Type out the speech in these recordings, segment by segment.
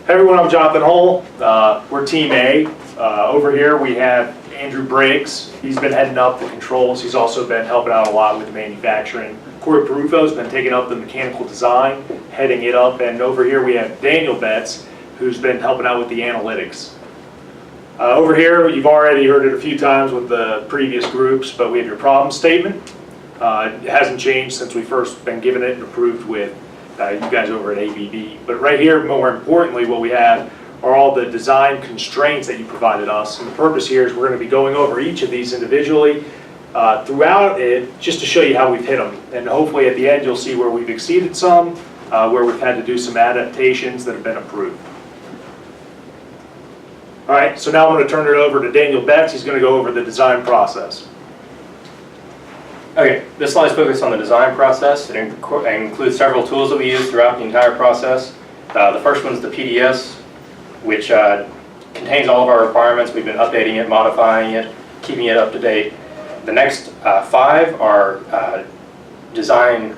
Hey everyone, I'm Jonathan Hull. We're Team A. Over here we have Andrew Briggs. He's been heading up the controls. He's also been helping out a lot with the manufacturing. Corey Perufo's been taking up the mechanical design, heading it up. And over here we have Daniel Betts, who's been helping out with the analytics. Over here, you've already heard it a few times with the previous groups, but we have your problem statement. It hasn't changed since we first been given it and approved with you guys over at ABB. But right here, more importantly, what we have are all the design constraints that you provided us. And the purpose here is we're going to be going over each of these individually throughout it, just to show you how we've hit them. And hopefully at the end, you'll see where we've exceeded some, where we've had to do some adaptations that have been approved. All right, so now I'm going to turn it over to Daniel Betts. He's going to go over the design process. Okay, this slide is focused on the design process. It includes several tools that we use throughout the entire process. The first one is the PDS, which contains all of our requirements. We've been updating it, modifying it, keeping it up to date. The next 5 are design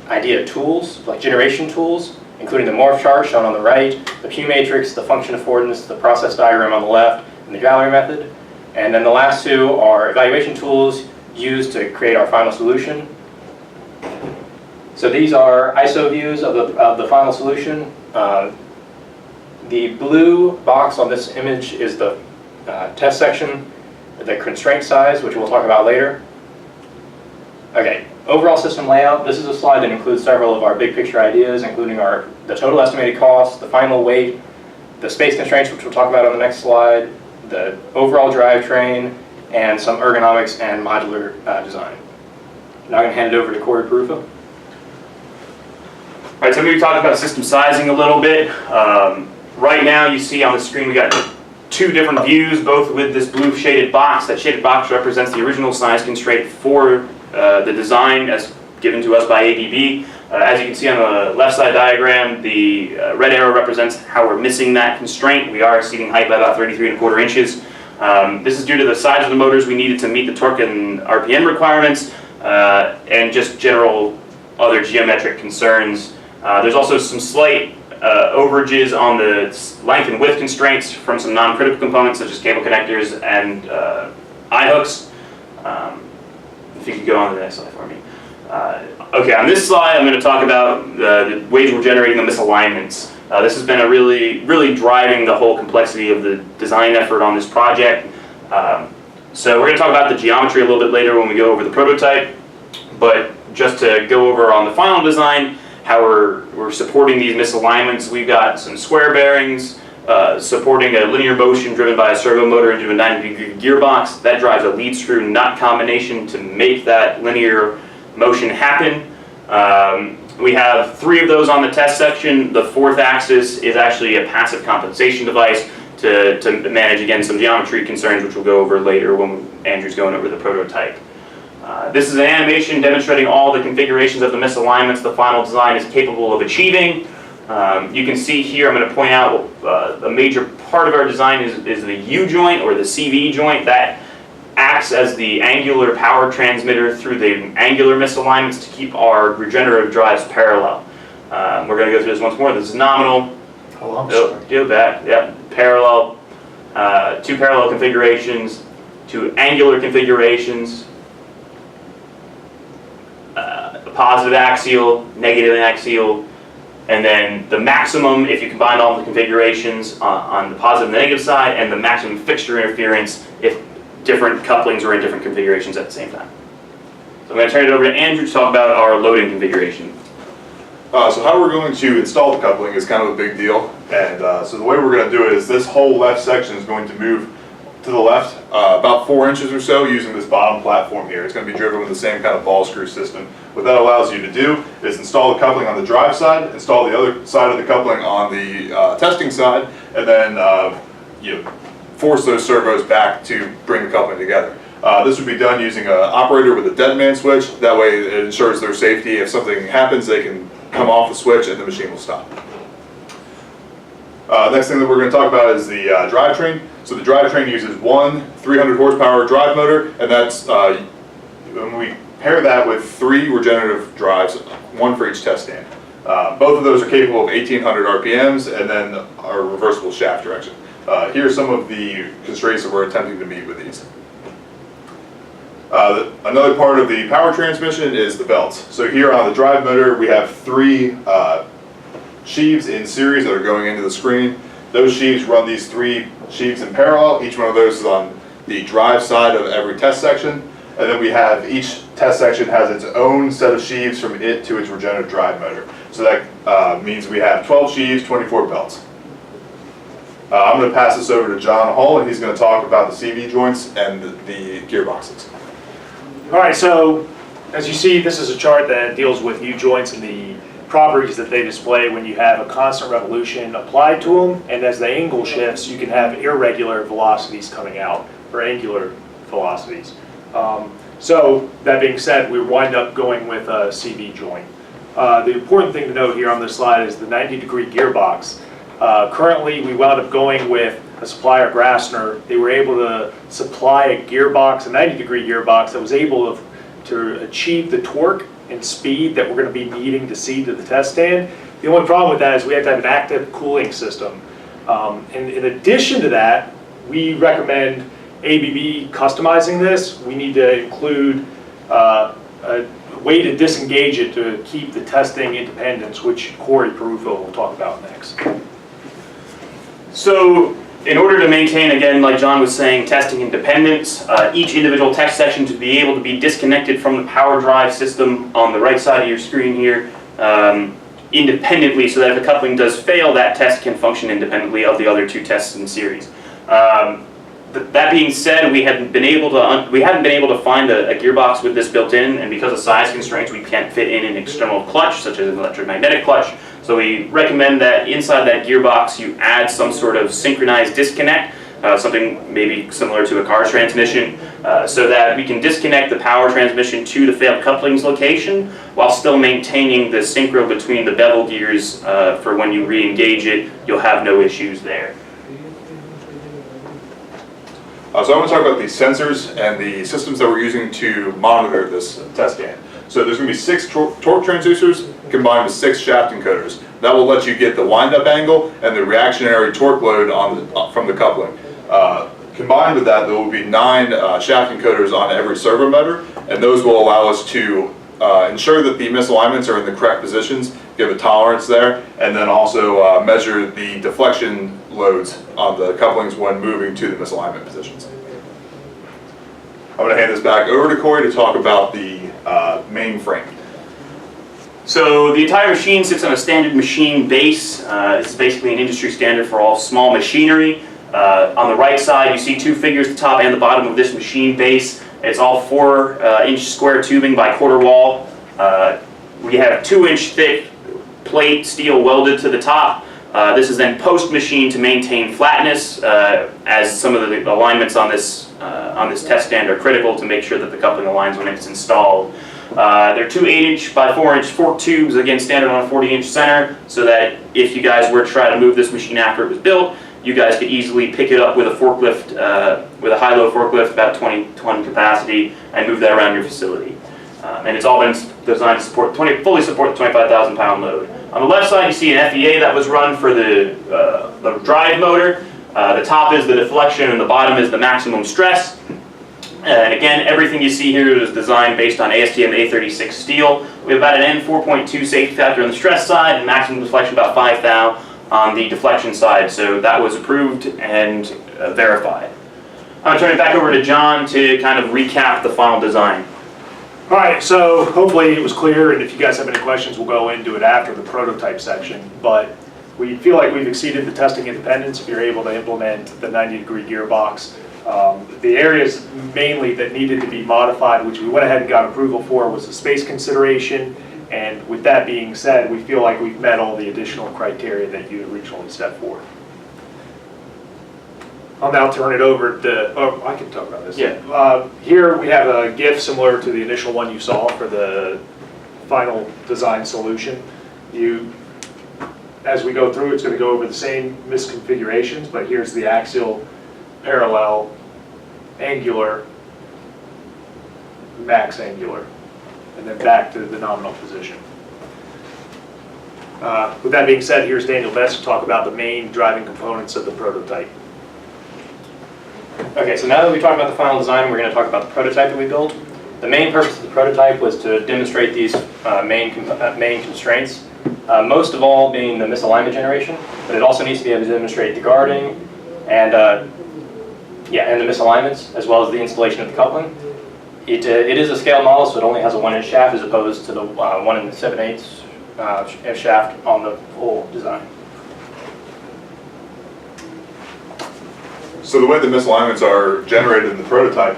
idea tools, like generation tools, including the morph chart shown on the right, the Q matrix, the function affordance, the process diagram on the left, and the gallery method. And then the last 2 are evaluation tools used to create our final solution. So these are ISO views of the final solution. The blue box on this image is the test section, the constraint size, which we'll talk about later. Okay, overall system layout. This is a slide that includes several of our big picture ideas, including the total estimated cost, the final weight, the space constraints, which we'll talk about on the next slide, the overall drivetrain, and some ergonomics and modular design. Now I'm going to hand it over to Corey Perufo. All right, so we talked about system sizing a little bit. Right now you see on the screen we got 2 different views, both with this blue shaded box. That shaded box represents the original size constraint for the design as given to us by ABB. As you can see on the left side diagram, the red arrow represents how we're missing that constraint. We are exceeding height by about 33¼ inches. This is due to the size of the motors we needed to meet the torque and RPM requirements, and just general other geometric concerns. There's also some slight overages on the length and width constraints from some non-critical components such as cable connectors and eye-hooks. If you could go on to the next slide for me. Okay, on this slide I'm going to talk about the ways we're generating the misalignments. This has been really driving the whole complexity of the design effort on this project. So we're going to talk about the geometry a little bit later when we go over the prototype, but just to go over on the final design, how we're supporting these misalignments. We've got some square bearings supporting a linear motion driven by a servo motor into a 90-degree gearbox. That drives a lead screw nut combination to make that linear motion happen. We have 3 of those on the test section. The 4th axis is actually a passive compensation device to manage, again, some geometry concerns, which we'll go over later when Andrew's going over the prototype. This is an animation demonstrating all the configurations of the misalignments the final design is capable of achieving. You can see here, I'm going to point out a major part of our design is the U-joint or the CV joint that acts as the angular power transmitter through the angular misalignments to keep our regenerative drives parallel. We're going to go through this once more. This is nominal. Oh, I'm sorry. Go back. Yep. Parallel. 2 parallel configurations. 2 angular configurations. Positive axial, negative axial, and then the maximum if you combine all the configurations on the positive and the negative side, and the maximum fixture interference if different couplings are in different configurations at the same time. So I'm going to turn it over to Andrew to talk about our loading configuration. So how we're going to install the coupling is kind of a big deal, and so the way we're going to do it is this whole left section is going to move to the left about 4 inches or so using this bottom platform here. It's going to be driven with the same kind of ball screw system. What that allows you to do is install the coupling on the drive side, install the other side of the coupling on the testing side, and then force those servos back to bring the coupling together. This would be done using an operator with a dead man switch. That way it ensures their safety. If something happens, they can come off the switch and the machine will stop. Next thing that we're going to talk about is the drivetrain. So the drivetrain uses 1 300 horsepower drive motor, and that's when we pair that with 3 regenerative drives, 1 for each test stand. Both of those are capable of 1800 RPMs and then our reversible shaft direction. Here are some of the constraints that we're attempting to meet with these. Another part of the power transmission is the belts. So here on the drive motor, we have 3 sheaves in series that are going into the screen. Those sheaves run these 3 sheaves in parallel. Each one of those is on the drive side of every test section. And then we have each test section has its own set of sheaves from it to its regenerative drive motor. So that means we have 12 sheaves, 24 belts. I'm going to pass this over to John Hull, and he's going to talk about the CV joints and the gearboxes. All right, so as you see, this is a chart that deals with U-joints and the properties that they display when you have a constant revolution applied to them, and as the angle shifts, you can have irregular velocities coming out, or angular velocities. So that being said, we wind up going with a CV joint. The important thing to note here on this slide is the 90-degree gearbox. Currently, we wound up going with a supplier, Grassner. They were able to supply a gearbox, a 90-degree gearbox that was able to achieve the torque and speed that we're going to be needing to see to the test stand. The only problem with that is we have to have an active cooling system. And in addition to that, we recommend ABB customizing this. We need to include a way to disengage it to keep the testing independence, which Corey Perufo will talk about next. So in order to maintain, again, like John was saying, testing independence, each individual test section to be able to be disconnected from the power drive system on the right side of your screen here independently, so that if a coupling does fail, that test can function independently of the other 2 tests in series. That being said, we haven't been able to find a gearbox with this built in, and because of size constraints, we can't fit in an external clutch, such as an electromagnetic clutch. So we recommend that inside that gearbox, you add some sort of synchronized disconnect, something maybe similar to a car transmission, so that we can disconnect the power transmission to the failed couplings location while still maintaining the synchro between the bevel gears for when you re-engage it. You'll have no issues there. So I want to talk about the sensors and the systems that we're using to monitor this test stand. So there's going to be 6 torque transducers combined with 6 shaft encoders. That will let you get the wind-up angle and the reactionary torque load from the coupling. Combined with that, there will be 9 shaft encoders on every servo motor, and those will allow us to ensure that the misalignments are in the correct positions, give a tolerance there, and then also measure the deflection loads on the couplings when moving to the misalignment positions. I'm going to hand this back over to Corey to talk about the main frame. So the entire machine sits on a standard machine base. This is basically an industry standard for all small machinery. On the right side, you see 2 figures, the top and the bottom of this machine base. It's all 4-inch square tubing by quarter wall. We have 2-inch thick plate steel welded to the top. This is then post-machined to maintain flatness, as some of the alignments on this test stand are critical to make sure that the coupling aligns when it's installed. They're 2 8-inch by 4-inch fork tubes, again standard on a 40-inch center, so that if you guys were to try to move this machine after it was built, you guys could easily pick it up with a forklift, with a high-low forklift, about 20-ton capacity, and move that around your facility. And it's all been designed to fully support the 25,000-pound load. On the left side, you see an FEA that was run for the drive motor. The top is the deflection, and the bottom is the maximum stress. And again, everything you see here is designed based on ASTM A36 steel. We have about an N4.2 safety factor on the stress side, and maximum deflection about 5 thou on the deflection side. So that was approved and verified. I'm going to turn it back over to John to kind of recap the final design. All right, so hopefully it was clear, and if you guys have any questions, we'll go into it after the prototype section. But we feel like we've exceeded the testing independence if you're able to implement the 90-degree gearbox. The areas mainly that needed to be modified, which we went ahead and got approval for, was the space consideration. And with that being said, we feel like we've met all the additional criteria that you originally set forth. I'll now turn it over to, oh, I can talk about this. Yeah. Here we have a GIF similar to the initial one you saw for the final design solution. As we go through, it's going to go over the same misconfigurations, but here's the axial, parallel, angular, max angular, and then back to the nominal position. With that being said, here's Daniel Best to talk about the main driving components of the prototype. Okay, so now that we talked about the final design, we're going to talk about the prototype that we built. The main purpose of the prototype was to demonstrate these main constraints, most of all being the misalignment generation, but it also needs to be able to demonstrate the guarding and the misalignments, as well as the installation of the coupling. It is a scale model, so it only has a 1-inch shaft as opposed to the 1 7/8 shaft on the full design. So the way the misalignments are generated in the prototype,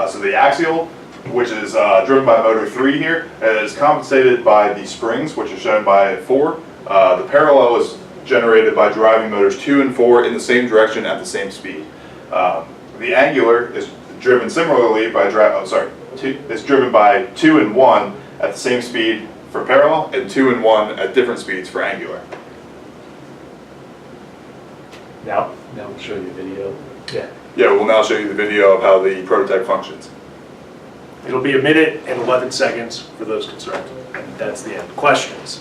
so the axial, which is driven by motor 3 here, is compensated by the springs, which are shown by 4. The parallel is generated by driving motors 2 and 4 in the same direction at the same speed. The angular is driven similarly by it's driven by 2 and 1 at the same speed for parallel, and 2 and 1 at different speeds for angular. Now we'll show you a video. Yeah, we'll now show you the video of how the prototype functions. It'll be 1 minute and 11 seconds for those concerned. And that's the end. Questions?